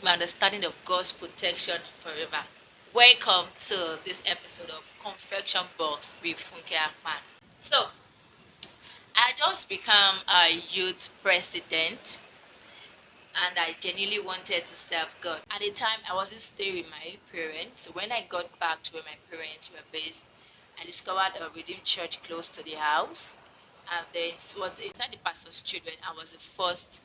my understanding of God's protection forever. Welcome to this episode of Confection Box with Funke Akman. So, I just become a youth president and I genuinely wanted to serve God. At the time, I wasn't staying with my parents. So when I got back to where my parents were based, I discovered a Redeemed Church close to the house. And then it was inside the pastor's children. I was the first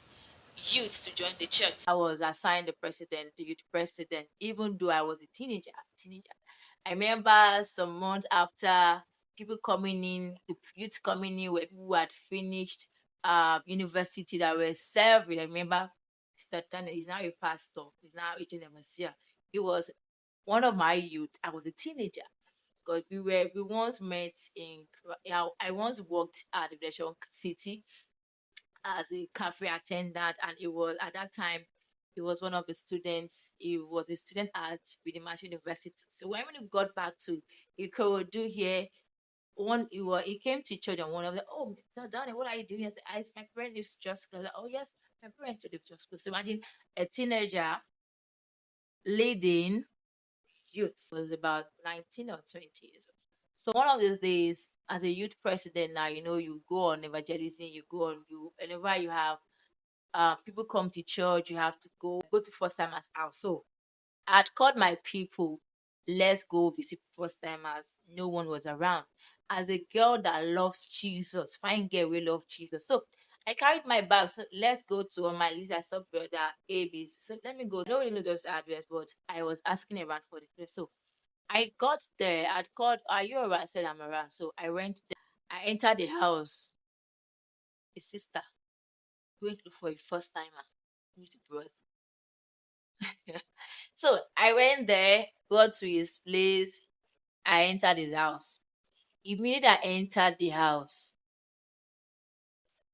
youth to join the church. I was assigned the youth president, even though I was a teenager. I remember some months after people coming in, the youth coming in, where people who had finished university that were serving. I remember Mr. Turner is now a pastor, he's now a general overseer. He was one of my youth. I was a teenager because we once met in I once worked at the Village City as a cafe attendant, and it was at that time he was one of the students. He was a student at Widimash University. So when we got back to Ikorodu here, he came to church and one of them, oh, Mr. Donny, what are you doing? I said, my parents is just close. Oh yes, my parents live just close. So imagine a teenager leading youth. Was about 19 or 20 years old. So one of these days, as a youth president now, you go on evangelism, whenever you have people come to church, you have to go to first timers house. So I'd called my people, let's go visit first timers. No one was around. As a girl that loves Jesus, fine girl, we love Jesus. So I carried my bag. So let's go to on my list. I saw brother ABs. So let me go. I don't really know those address, but I was asking around for the place. So I got there. I'd called, are you around? I said I'm around. So I went there. I entered the house. A sister going to look for a first timer. Who's the brother? So I went there, got to his place. I entered his house. Immediately I entered the house,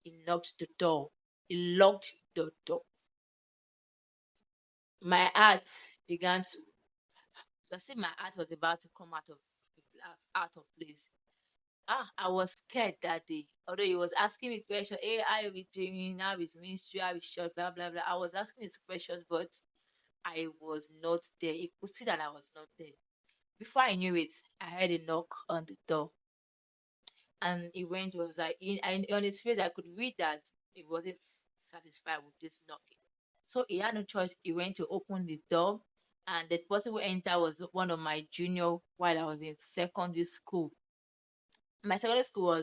he knocked the door. He locked the door. My heart began to, as if my heart was about to come out of place. I was scared that day. Although he was asking me questions, hey, how are we doing? How is ministry? How is church? Blah blah blah. I was asking his questions, but I was not there. He could see that I was not there. Before I knew it, I heard a knock on the door. And he went, was like, and on his face, I could read that he wasn't satisfied with this knocking. So he had no choice. He went to open the door, and the person who entered was one of my junior while I was in secondary school. My secondary school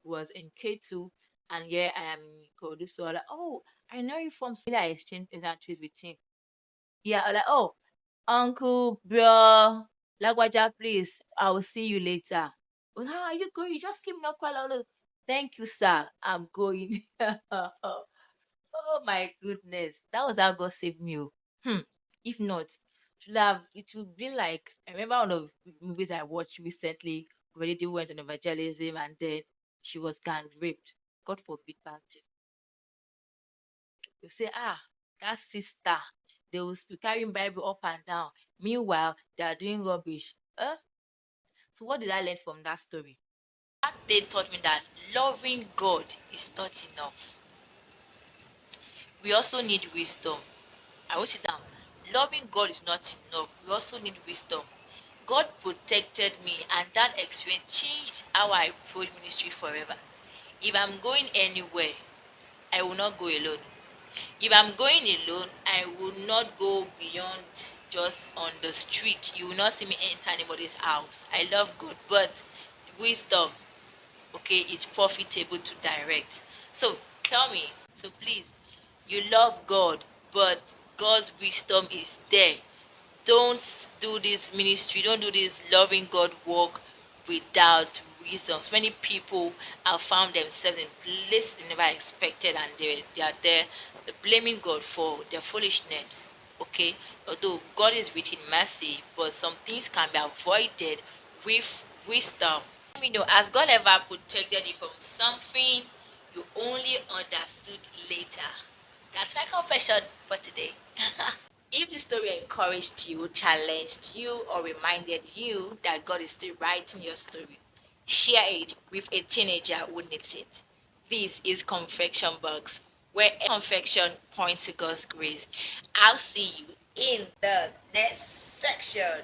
was in K2, and here I am in Kodu. So I'm like, oh, I know you from I exchanged pleasantries with him. Yeah, I'm like, oh, uncle, bro, Lagwaja, please, I will see you later. Well, how are you going? You just came not quite long. Thank you, sir. I'm going. Oh my goodness. That was how God saved me. If not, it would be like, I remember one of the movies I watched recently where they went on evangelism and then she was gang raped. God forbid back then. You say, that sister, they will be carrying Bible up and down. Meanwhile, they are doing rubbish. So what did I learn from that story? That day taught me that loving God is not enough. We also need wisdom. I wrote it down. Loving God is not enough. We also need wisdom. God protected me, and that experience changed how I approach ministry forever. If I'm going anywhere, I will not go alone. If I'm going alone, I will not go beyond just on the street. You will not see me enter anybody's house. I love God, but wisdom, okay, it's profitable to direct. So tell me, so please, you love God, but God's wisdom is there. Don't do this ministry, don't do this loving God work without wisdom. So many people have found themselves in places they never expected, and they are there blaming God for their foolishness. Okay, although God is rich in mercy, but some things can be avoided with wisdom. Let me know, has God ever protected you from something you only understood later? That's my confession for today. If the story encouraged you, challenged you, or reminded you that God is still writing your story, share it with a teenager who needs it. This is Confection Box where confection points to God's grace. I'll see you in the next section.